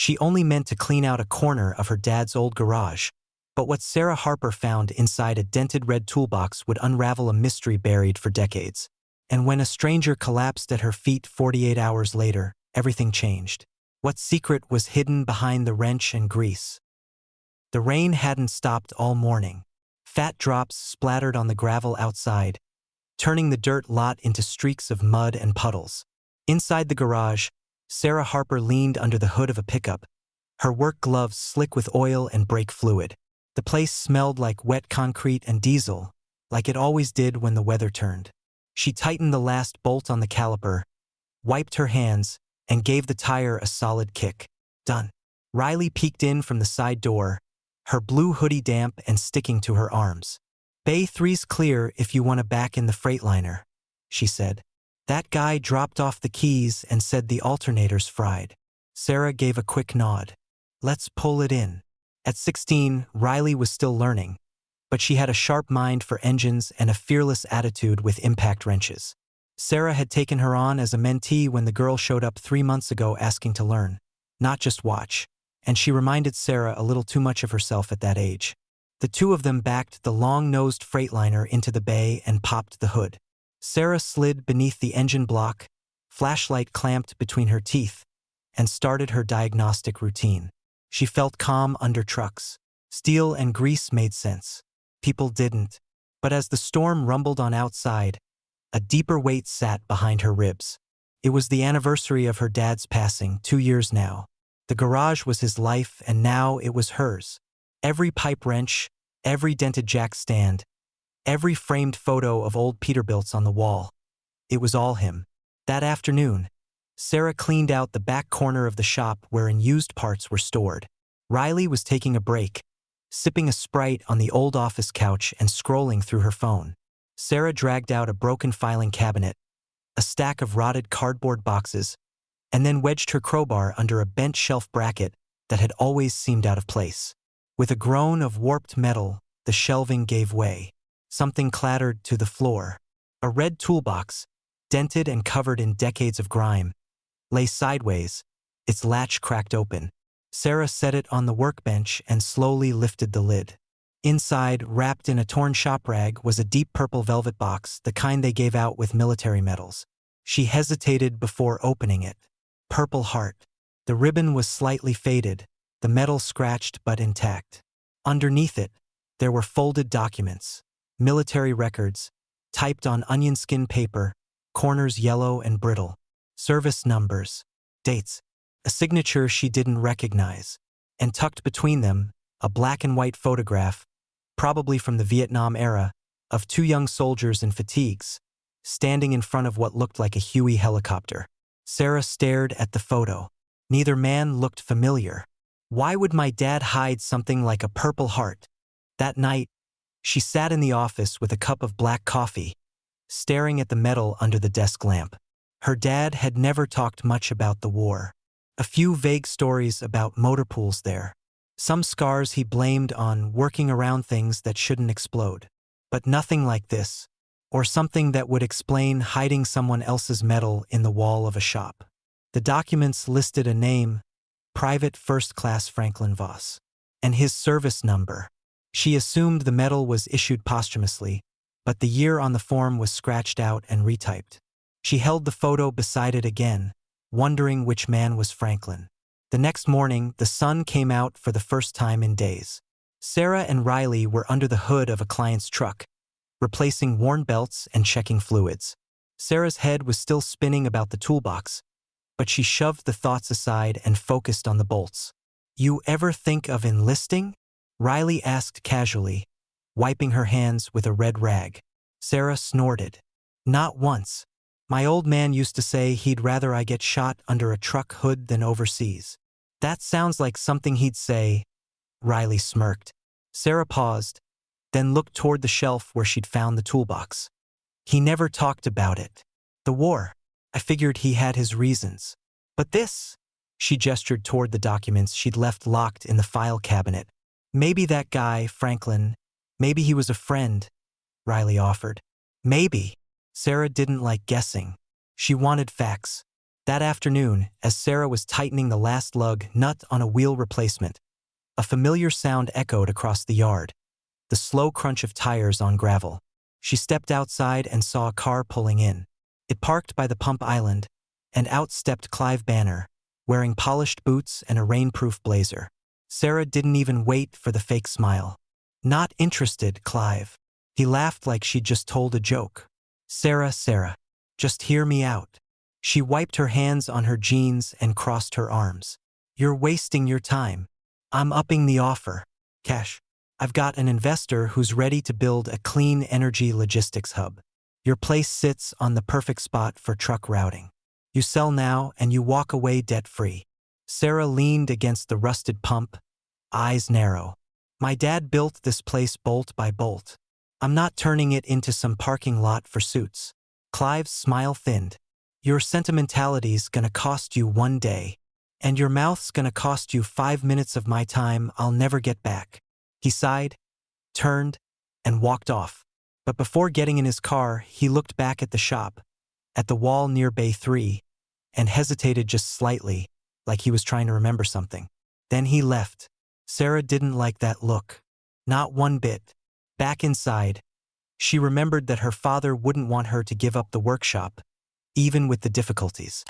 She only meant to clean out a corner of her dad's old garage. But what Sarah Harper found inside a dented red toolbox would unravel a mystery buried for decades. And when a stranger collapsed at her feet 48 hours later, everything changed. What secret was hidden behind the wrench and grease? The rain hadn't stopped all morning. Fat drops splattered on the gravel outside, turning the dirt lot into streaks of mud and puddles. Inside the garage, Sarah Harper leaned under the hood of a pickup, her work gloves slick with oil and brake fluid. The place smelled like wet concrete and diesel, like it always did when the weather turned. She tightened the last bolt on the caliper, wiped her hands, and gave the tire a solid kick. Done. Riley peeked in from the side door, her blue hoodie damp and sticking to her arms. "Bay 3's clear if you want to back in the Freightliner," she said. "That guy dropped off the keys and said the alternator's fried." Sarah gave a quick nod. "Let's pull it in." At 16, Riley was still learning, but she had a sharp mind for engines and a fearless attitude with impact wrenches. Sarah had taken her on as a mentee when the girl showed up 3 months ago asking to learn, not just watch, and she reminded Sarah a little too much of herself at that age. The two of them backed the long-nosed Freightliner into the bay and popped the hood. Sarah slid beneath the engine block, flashlight clamped between her teeth, and started her diagnostic routine. She felt calm under trucks. Steel and grease made sense. People didn't. But as the storm rumbled on outside, a deeper weight sat behind her ribs. It was the anniversary of her dad's passing, 2 years now. The garage was his life, and now it was hers. Every pipe wrench, every dented jack stand, every framed photo of old Peterbilts on the wall. It was all him. That afternoon, Sarah cleaned out the back corner of the shop wherein used parts were stored. Riley was taking a break, sipping a Sprite on the old office couch and scrolling through her phone. Sarah dragged out a broken filing cabinet, a stack of rotted cardboard boxes, and then wedged her crowbar under a bent shelf bracket that had always seemed out of place. With a groan of warped metal, the shelving gave way. Something clattered to the floor. A red toolbox, dented and covered in decades of grime, lay sideways, its latch cracked open. Sarah set it on the workbench and slowly lifted the lid. Inside, wrapped in a torn shop rag, was a deep purple velvet box, the kind they gave out with military medals. She hesitated before opening it. Purple Heart. The ribbon was slightly faded, the metal scratched but intact. Underneath it, there were folded documents, military records, typed on onion skin paper, corners yellow and brittle. Service numbers, dates, a signature she didn't recognize, and tucked between them, a black and white photograph, probably from the Vietnam era, of 2 young soldiers in fatigues, standing in front of what looked like a Huey helicopter. Sarah stared at the photo. Neither man looked familiar. Why would my dad hide something like a Purple Heart? That night, she sat in the office with a cup of black coffee, staring at the metal under the desk lamp. Her dad had never talked much about the war. A few vague stories about motor pools there. Some scars he blamed on working around things that shouldn't explode. But nothing like this, or something that would explain hiding someone else's metal in the wall of a shop. The documents listed a name, Private First Class Franklin Voss, and his service number. She assumed the medal was issued posthumously, but the year on the form was scratched out and retyped. She held the photo beside it again, wondering which man was Franklin. The next morning, the sun came out for the first time in days. Sarah and Riley were under the hood of a client's truck, replacing worn belts and checking fluids. Sarah's head was still spinning about the toolbox, but she shoved the thoughts aside and focused on the bolts. "You ever think of enlisting?" Riley asked casually, wiping her hands with a red rag. Sarah snorted. "Not once. My old man used to say he'd rather I get shot under a truck hood than overseas." "That sounds like something he'd say," Riley smirked. Sarah paused, then looked toward the shelf where she'd found the toolbox. "He never talked about it. The war. I figured he had his reasons. But this," she gestured toward the documents she'd left locked in the file cabinet. "Maybe that guy, Franklin, maybe he was a friend," Riley offered. "Maybe." Sarah didn't like guessing. She wanted facts. That afternoon, as Sarah was tightening the last lug nut on a wheel replacement, a familiar sound echoed across the yard, the slow crunch of tires on gravel. She stepped outside and saw a car pulling in. It parked by the pump island, and out stepped Clive Banner, wearing polished boots and a rainproof blazer. Sarah didn't even wait for the fake smile. "Not interested, Clive." He laughed like she'd just told a joke. Sarah, just hear me out." She wiped her hands on her jeans and crossed her arms. "You're wasting your time. I'm upping the offer. Cash. I've got an investor who's ready to build a clean energy logistics hub. Your place sits on the perfect spot for truck routing. You sell now and you walk away debt-free." Sarah leaned against the rusted pump, eyes narrow. "My dad built this place bolt by bolt. I'm not turning it into some parking lot for suits." Clive's smile thinned. "Your sentimentality's gonna cost you one day, and your mouth's gonna cost you 5 minutes of my time I'll never get back." He sighed, turned, and walked off. But before getting in his car, he looked back at the shop, at the wall near Bay 3, and hesitated just slightly, like he was trying to remember something. Then he left. Sarah didn't like that look. Not one bit. Back inside, she remembered that her father wouldn't want her to give up the workshop, even with the difficulties.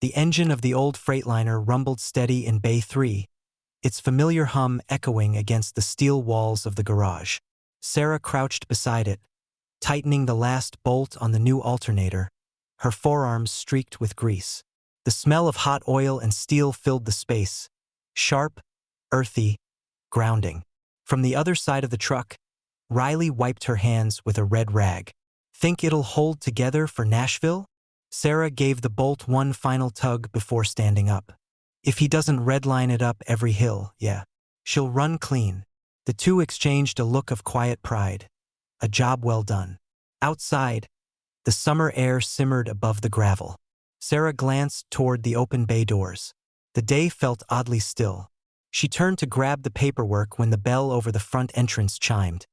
The engine of the old Freightliner rumbled steady in Bay 3, its familiar hum echoing against the steel walls of the garage. Sarah crouched beside it, tightening the last bolt on the new alternator, her forearms streaked with grease. The smell of hot oil and steel filled the space, sharp, earthy, grounding. From the other side of the truck, Riley wiped her hands with a red rag. "Think it'll hold together for Nashville?" Sarah gave the bolt one final tug before standing up. "If he doesn't redline it up every hill, yeah. She'll run clean." The two exchanged a look of quiet pride. A job well done. Outside, the summer air simmered above the gravel. Sarah glanced toward the open bay doors. The day felt oddly still. She turned to grab the paperwork when the bell over the front entrance chimed.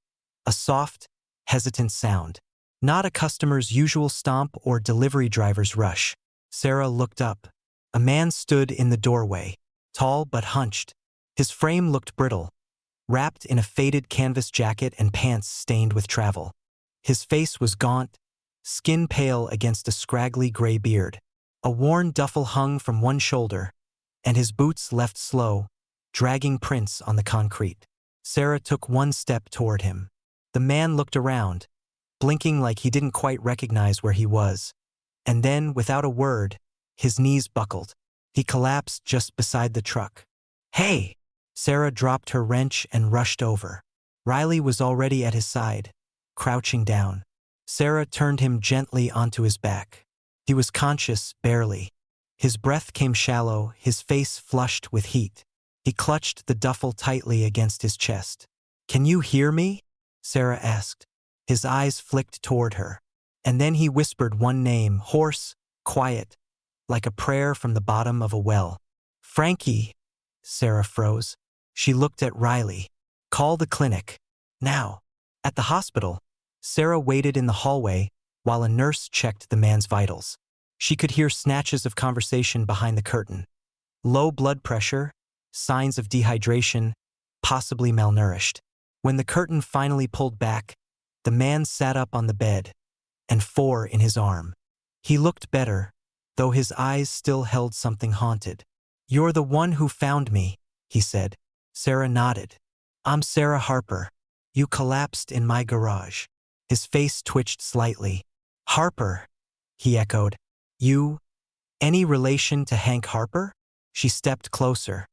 A soft, hesitant sound. Not a customer's usual stomp or delivery driver's rush. Sarah looked up. A man stood in the doorway, tall but hunched. His frame looked brittle, wrapped in a faded canvas jacket and pants stained with travel. His face was gaunt, skin pale against a scraggly gray beard. A worn duffel hung from one shoulder, and his boots left slow, dragging prints on the concrete. Sarah took one step toward him. The man looked around, blinking like he didn't quite recognize where he was. And then, without a word, his knees buckled. He collapsed just beside the truck. "Hey!" Sarah dropped her wrench and rushed over. Riley was already at his side, crouching down. Sarah turned him gently onto his back. He was conscious, barely. His breath came shallow, his face flushed with heat. He clutched the duffel tightly against his chest. "Can you hear me?" Sarah asked. His eyes flicked toward her. And then he whispered one name, hoarse, quiet, like a prayer from the bottom of a well. "Frankie." Sarah froze. She looked at Riley. "Call the clinic. Now." At the hospital, Sarah waited in the hallway while a nurse checked the man's vitals. She could hear snatches of conversation behind the curtain. Low blood pressure, signs of dehydration, possibly malnourished. When the curtain finally pulled back, the man sat up on the bed, and 4 in his arm. He looked better, though his eyes still held something haunted. "You're the one who found me," he said. Sarah nodded. "I'm Sarah Harper. You collapsed in my garage." His face twitched slightly. "Harper," he echoed. "You? Any relation to Hank Harper?" She stepped closer.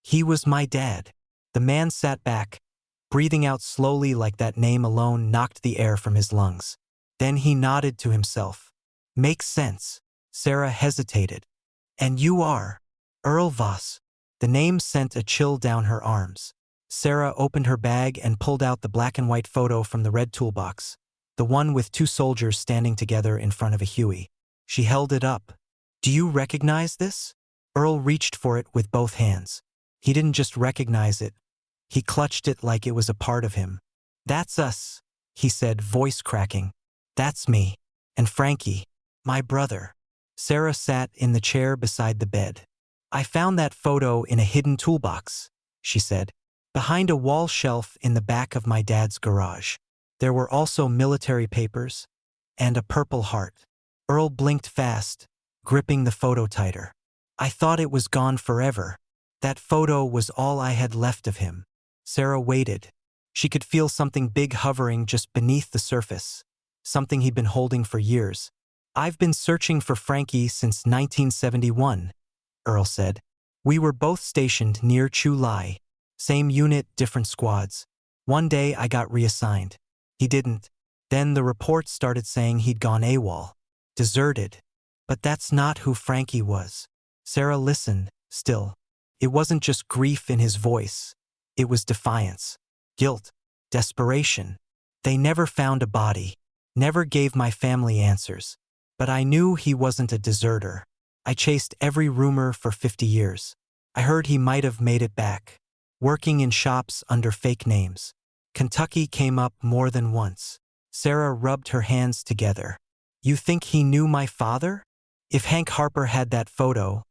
"He was my dad." The man sat back, breathing out slowly like that name alone knocked the air from his lungs. Then he nodded to himself. "Makes sense." Sarah hesitated. "And you are Earl Voss." The name sent a chill down her arms. Sarah opened her bag and pulled out the black and white photo from the red toolbox, the one with 2 soldiers standing together in front of a Huey. She held it up. "Do you recognize this?" Earl reached for it with both hands. He didn't just recognize it. He clutched it like it was a part of him. "That's us," he said, voice cracking. "That's me. And Frankie, my brother." Sarah sat in the chair beside the bed. I found that photo in a hidden toolbox, she said, behind a wall shelf in the back of my dad's garage. There were also military papers and a purple heart. Earl blinked fast, gripping the photo tighter. I thought it was gone forever. That photo was all I had left of him. Sarah waited. She could feel something big hovering just beneath the surface, something he'd been holding for years. I've been searching for Frankie since 1971, Earl said. We were both stationed near Chu Lai. Same unit, different squads. One day I got reassigned. He didn't. Then the reports started saying he'd gone AWOL. Deserted. But that's not who Frankie was. Sarah listened, still. It wasn't just grief in his voice. It was defiance, guilt, desperation. They never found a body, never gave my family answers. But I knew he wasn't a deserter. I chased every rumor for 50 years. I heard he might have made it back, working in shops under fake names. Kentucky came up more than once. Sarah rubbed her hands together. You think he knew my father? If Hank Harper had that photo,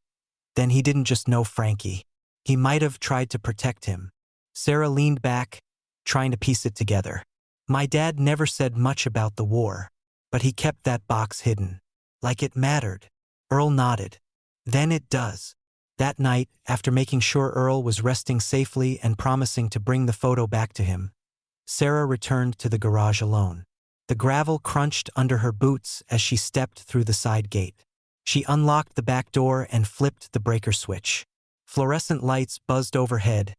then he didn't just know Frankie. He might have tried to protect him. Sarah leaned back, trying to piece it together. My dad never said much about the war, but he kept that box hidden. Like it mattered. Earl nodded. Then it does. That night, after making sure Earl was resting safely and promising to bring the photo back to him, Sarah returned to the garage alone. The gravel crunched under her boots as she stepped through the side gate. She unlocked the back door and flipped the breaker switch. Fluorescent lights buzzed overhead,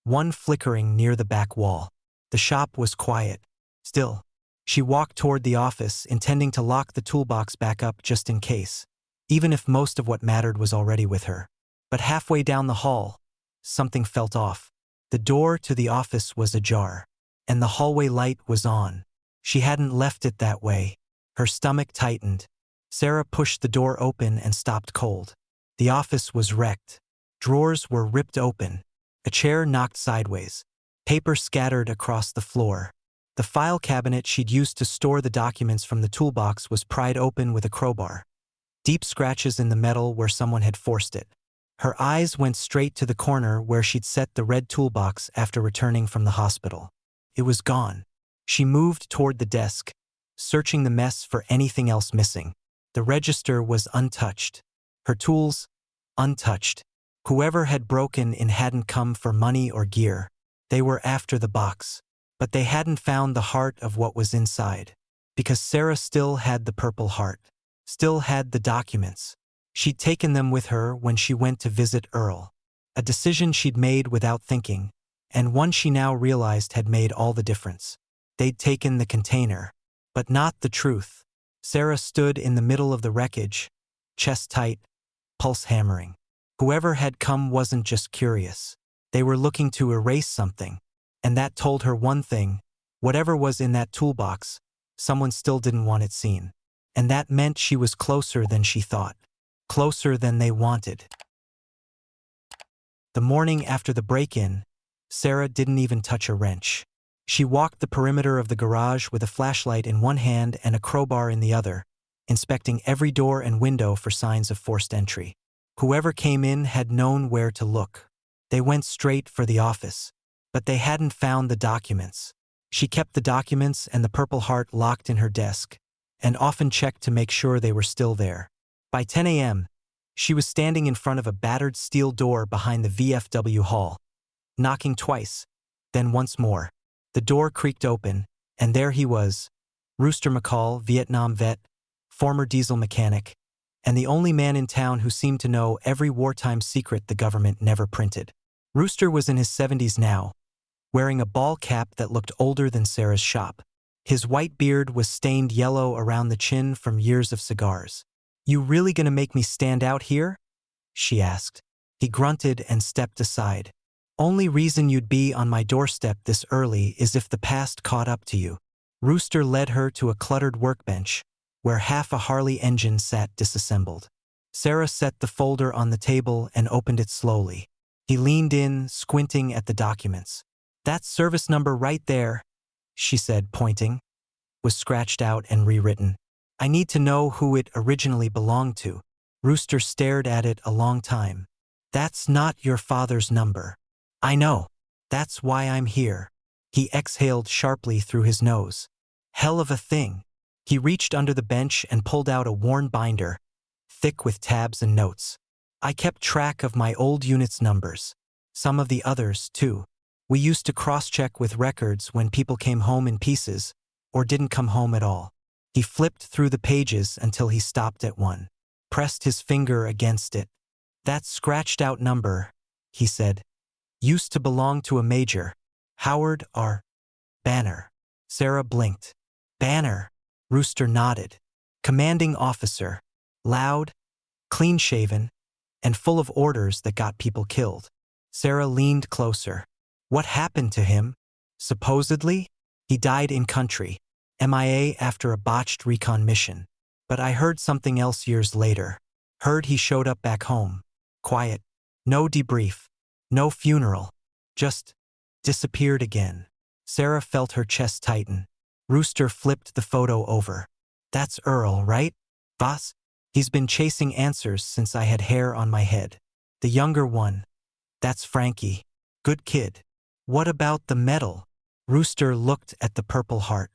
one flickering near the back wall. The shop was quiet. Still, she walked toward the office, intending to lock the toolbox back up just in case, even if most of what mattered was already with her. But halfway down the hall, something felt off. The door to the office was ajar, and the hallway light was on. She hadn't left it that way. Her stomach tightened. Sarah pushed the door open and stopped cold. The office was wrecked. Drawers were ripped open. A chair knocked sideways. Paper scattered across the floor. The file cabinet she'd used to store the documents from the toolbox was pried open with a crowbar. Deep scratches in the metal where someone had forced it. Her eyes went straight to the corner where she'd set the red toolbox after returning from the hospital. It was gone. She moved toward the desk, searching the mess for anything else missing. The register was untouched. Her tools, untouched. Whoever had broken in hadn't come for money or gear. They were after the box. But they hadn't found the heart of what was inside. Because Sarah still had the purple heart. Still had the documents. She'd taken them with her when she went to visit Earl. A decision she'd made without thinking, and one she now realized had made all the difference. They'd taken the container, but not the truth. Sarah stood in the middle of the wreckage, chest tight, pulse hammering. Whoever had come wasn't just curious. They were looking to erase something, and that told her one thing: whatever was in that toolbox, someone still didn't want it seen. And that meant she was closer than she thought. Closer than they wanted. The morning after the break-in, Sarah didn't even touch a wrench. She walked the perimeter of the garage with a flashlight in one hand and a crowbar in the other, inspecting every door and window for signs of forced entry. Whoever came in had known where to look. They went straight for the office, but they hadn't found the documents. She kept the documents and the Purple Heart locked in her desk, and often checked to make sure they were still there. By 10 a.m., she was standing in front of a battered steel door behind the VFW hall, knocking twice, then once more. The door creaked open, and there he was, Rooster McCall, Vietnam vet, former diesel mechanic, and the only man in town who seemed to know every wartime secret the government never printed. Rooster was in his 70s now, wearing a ball cap that looked older than Sarah's shop. His white beard was stained yellow around the chin from years of cigars. "You really gonna make me stand out here?" she asked. He grunted and stepped aside. "Only reason you'd be on my doorstep this early is if the past caught up to you." Rooster led her to a cluttered workbench, where half a Harley engine sat disassembled. Sarah set the folder on the table and opened it slowly. He leaned in, squinting at the documents. "That service number right there," she said, pointing, was scratched out and rewritten. "I need to know who it originally belonged to." Rooster stared at it a long time. That's not your father's number. I know. That's why I'm here. He exhaled sharply through his nose. Hell of a thing. He reached under the bench and pulled out a worn binder, thick with tabs and notes. I kept track of my old unit's numbers. Some of the others, too. We used to cross-check with records when people came home in pieces, or didn't come home at all. He flipped through the pages until he stopped at one. Pressed his finger against it. That scratched-out number, he said, used to belong to a major, Howard R. Banner. Sarah blinked. Banner. Rooster nodded. Commanding officer. Loud, clean-shaven, and full of orders that got people killed. Sarah leaned closer. What happened to him? Supposedly, he died in country, MIA after a botched recon mission. But I heard something else years later. Heard he showed up back home. Quiet. No debrief. No funeral. Just disappeared again. Sarah felt her chest tighten. Rooster flipped the photo over. That's Earl, right, boss? He's been chasing answers since I had hair on my head. The younger one. That's Frankie. Good kid. What about the medal? Rooster looked at the Purple Heart.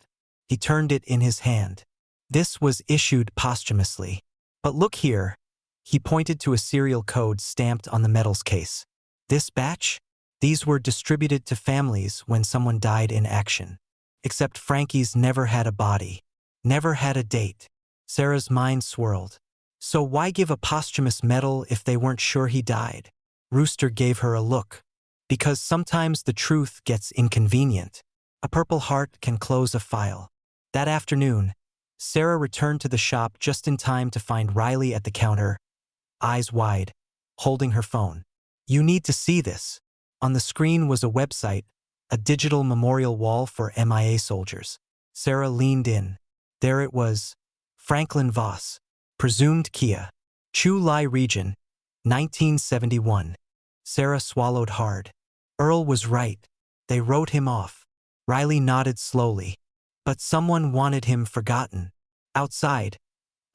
He turned it in his hand. This was issued posthumously. But look here. He pointed to a serial code stamped on the medal's case. This batch? These were distributed to families when someone died in action. Except Frankie's never had a body. Never had a date. Sarah's mind swirled. So why give a posthumous medal if they weren't sure he died? Rooster gave her a look. Because sometimes the truth gets inconvenient. A Purple Heart can close a file. That afternoon, Sarah returned to the shop just in time to find Riley at the counter, eyes wide, holding her phone. You need to see this. On the screen was a website, a digital memorial wall for MIA soldiers. Sarah leaned in. There it was. Franklin Voss. Presumed Kia. Chu Lai Region. 1971. Sarah swallowed hard. Earl was right. They wrote him off. Riley nodded slowly. But someone wanted him forgotten. Outside,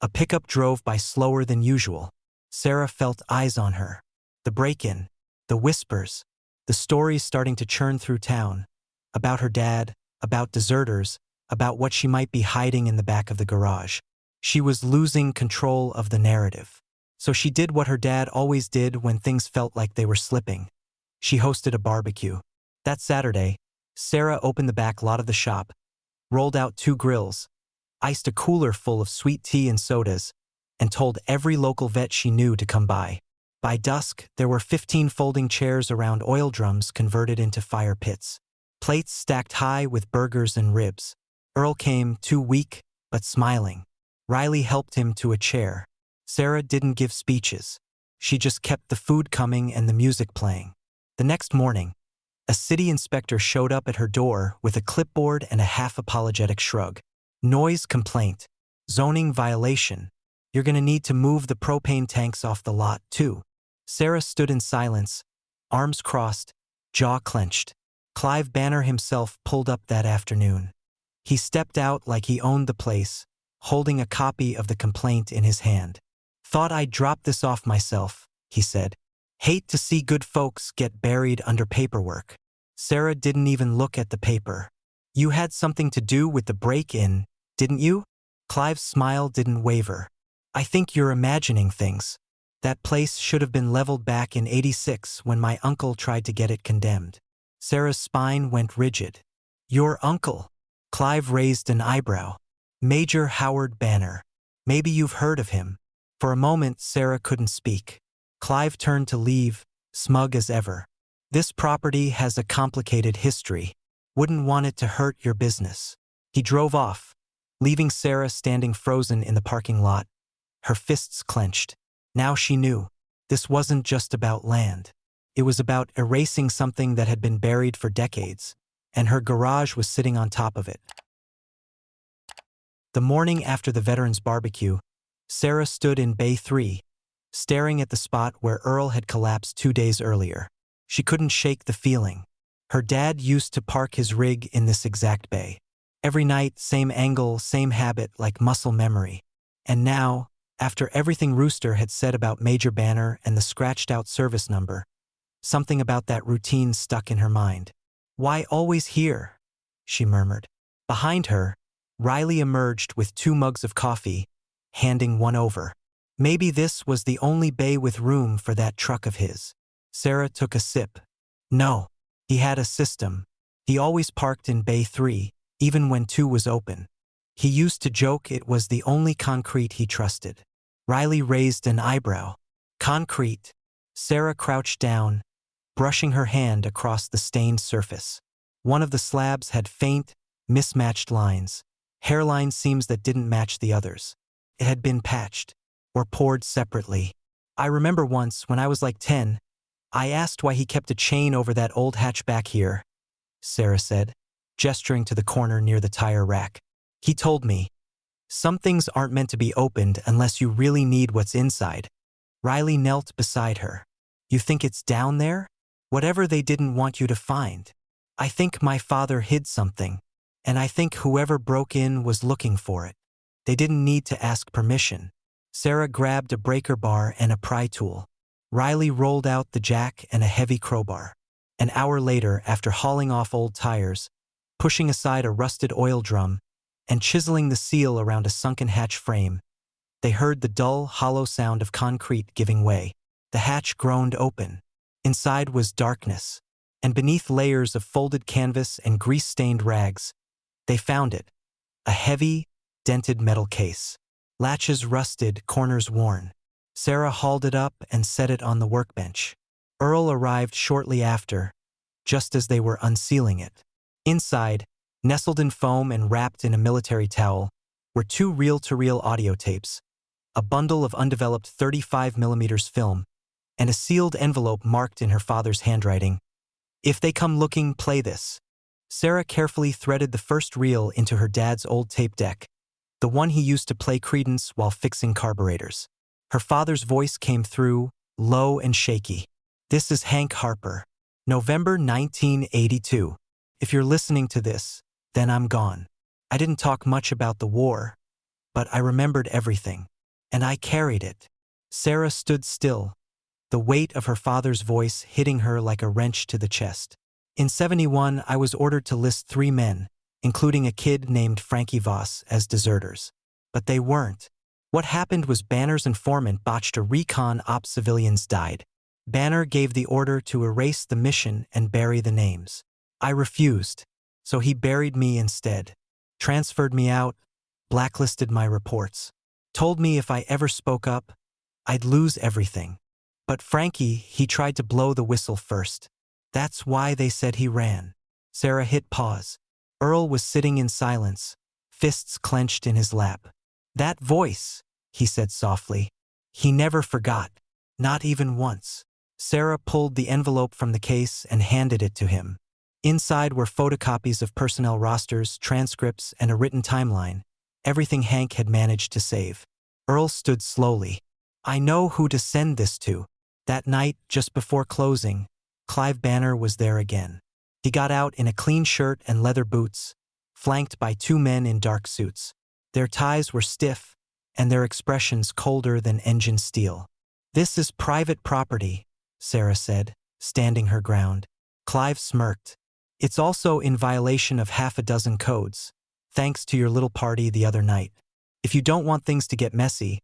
a pickup drove by slower than usual. Sarah felt eyes on her. The break-in, the whispers, the stories starting to churn through town. About her dad, about deserters, about what she might be hiding in the back of the garage. She was losing control of the narrative. So she did what her dad always did when things felt like they were slipping. She hosted a barbecue. That Saturday, Sarah opened the back lot of the shop, rolled out 2 grills, iced a cooler full of sweet tea and sodas, and told every local vet she knew to come by. By dusk, there were 15 folding chairs around oil drums converted into fire pits. Plates stacked high with burgers and ribs. Earl came, too weak, but smiling. Riley helped him to a chair. Sarah didn't give speeches. She just kept the food coming and the music playing. The next morning, a city inspector showed up at her door with a clipboard and a half-apologetic shrug. Noise complaint. Zoning violation. You're gonna need to move the propane tanks off the lot, too. Sarah stood in silence, arms crossed, jaw clenched. Clive Banner himself pulled up that afternoon. He stepped out like he owned the place, holding a copy of the complaint in his hand. Thought I'd drop this off myself, he said. Hate to see good folks get buried under paperwork. Sarah didn't even look at the paper. You had something to do with the break-in, didn't you? Clive's smile didn't waver. I think you're imagining things. That place should have been leveled back in '86 when my uncle tried to get it condemned. Sarah's spine went rigid. Your uncle? Clive raised an eyebrow. Major Howard Banner. Maybe you've heard of him. For a moment, Sarah couldn't speak. Clive turned to leave, smug as ever. This property has a complicated history. Wouldn't want it to hurt your business. He drove off, leaving Sarah standing frozen in the parking lot, her fists clenched. Now she knew. This wasn't just about land. It was about erasing something that had been buried for decades, and her garage was sitting on top of it. The morning after the veterans' barbecue, Sarah stood in Bay 3, staring at the spot where Earl had collapsed 2 days earlier. She couldn't shake the feeling. Her dad used to park his rig in this exact bay. Every night, same angle, same habit, like muscle memory. And now, After everything Rooster had said about Major Banner and the scratched-out service number, something about that routine stuck in her mind. "Why always here?" she murmured. Behind her, Riley emerged with 2 mugs of coffee, handing one over. Maybe this was the only bay with room for that truck of his. Sarah took a sip. No, he had a system. He always parked in Bay 3, even when 2 was open. He used to joke it was the only concrete he trusted. Riley raised an eyebrow. Concrete? Sarah crouched down, brushing her hand across the stained surface. One of the slabs had faint, mismatched lines, hairline seams that didn't match the others. It had been patched, or poured separately. I remember once, when I was like 10, I asked why he kept a chain over that old hatchback here, Sarah said, gesturing to the corner near the tire rack. He told me, some things aren't meant to be opened unless you really need what's inside. Riley knelt beside her. You think it's down there? Whatever they didn't want you to find. I think my father hid something, and I think whoever broke in was looking for it. They didn't need to ask permission. Sarah grabbed a breaker bar and a pry tool. Riley rolled out the jack and a heavy crowbar. An hour later, after hauling off old tires, pushing aside a rusted oil drum, and chiseling the seal around a sunken hatch frame, they heard the dull, hollow sound of concrete giving way. The hatch groaned open. Inside was darkness, and beneath layers of folded canvas and grease-stained rags, they found it, a heavy, dented metal case. Latches rusted, corners worn. Sarah hauled it up and set it on the workbench. Earl arrived shortly after, just as they were unsealing it. Inside, nestled in foam and wrapped in a military towel, were 2 reel-to-reel audio tapes, a bundle of undeveloped 35mm film, and a sealed envelope marked in her father's handwriting. If they come looking, play this. Sarah carefully threaded the first reel into her dad's old tape deck, the one he used to play Creedence while fixing carburetors. Her father's voice came through, low and shaky. This is Hank Harper. November 1982. If you're listening to this, then I'm gone. I didn't talk much about the war, but I remembered everything. And I carried it. Sarah stood still, the weight of her father's voice hitting her like a wrench to the chest. In 71, I was ordered to list 3 men, including a kid named Frankie Voss, as deserters. But they weren't. What happened was Banner's informant botched a recon op. Civilians died. Banner gave the order to erase the mission and bury the names. I refused, so he buried me instead. Transferred me out, blacklisted my reports. Told me if I ever spoke up, I'd lose everything. But Frankie, he tried to blow the whistle first. That's why they said he ran. Sarah hit pause. Earl was sitting in silence, fists clenched in his lap. That voice, he said softly. He never forgot, not even once. Sarah pulled the envelope from the case and handed it to him. Inside were photocopies of personnel rosters, transcripts, and a written timeline, everything Hank had managed to save. Earl stood slowly. I know who to send this to. That night, just before closing, Clive Banner was there again. He got out in a clean shirt and leather boots, flanked by 2 men in dark suits. Their ties were stiff, and their expressions colder than engine steel. This is private property, Sarah said, standing her ground. Clive smirked. It's also in violation of half a dozen codes, thanks to your little party the other night. If you don't want things to get messy,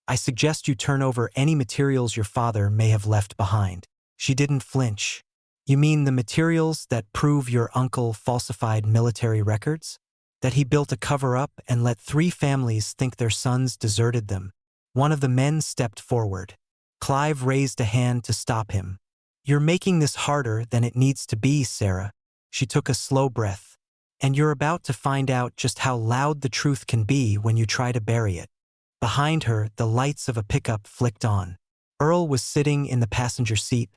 I suggest you turn over any materials your father may have left behind. She didn't flinch. You mean the materials that prove your uncle falsified military records? That he built a cover-up and let 3 families think their sons deserted them? One of the men stepped forward. Clive raised a hand to stop him. You're making this harder than it needs to be, Sarah. She took a slow breath. And you're about to find out just how loud the truth can be when you try to bury it. Behind her, the lights of a pickup flicked on. Earl was sitting in the passenger seat,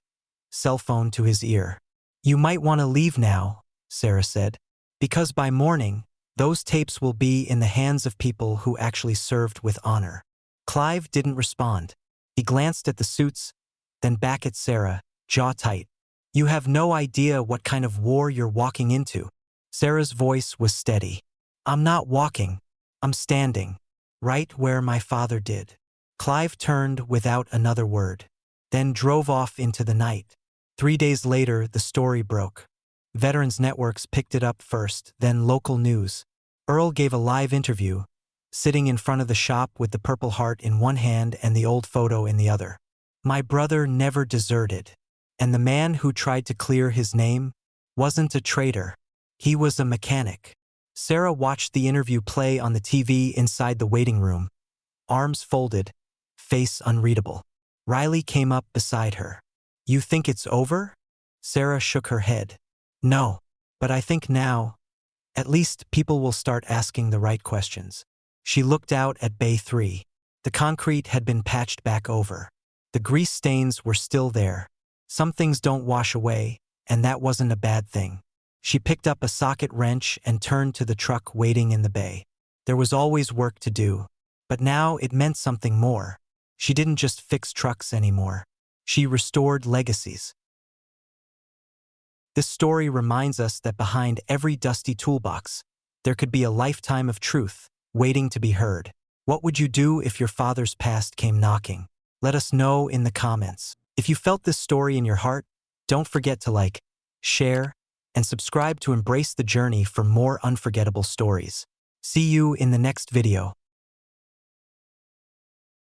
cell phone to his ear. You might want to leave now, Sarah said, because by morning, those tapes will be in the hands of people who actually served with honor. Clive didn't respond. He glanced at the suits, then back at Sarah, jaw tight. You have no idea what kind of war you're walking into. Sarah's voice was steady. I'm not walking. I'm standing, right where my father did. Clive turned without another word, then drove off into the night. 3 days later, the story broke. Veterans networks picked it up first, then local news. Earl gave a live interview, sitting in front of the shop with the Purple Heart in one hand and the old photo in the other. My brother never deserted. And the man who tried to clear his name wasn't a traitor. He was a mechanic. Sarah watched the interview play on the TV inside the waiting room, arms folded, face unreadable. Riley came up beside her. You think it's over? Sarah shook her head. No, but I think now, at least people will start asking the right questions. She looked out at Bay 3. The concrete had been patched back over. The grease stains were still there. Some things don't wash away, and that wasn't a bad thing. She picked up a socket wrench and turned to the truck waiting in the bay. There was always work to do, but now it meant something more. She didn't just fix trucks anymore. She restored legacies. This story reminds us that behind every dusty toolbox, there could be a lifetime of truth waiting to be heard. What would you do if your father's past came knocking? Let us know in the comments. If you felt this story in your heart, don't forget to like, share, and subscribe to embrace the journey for more unforgettable stories. See you in the next video.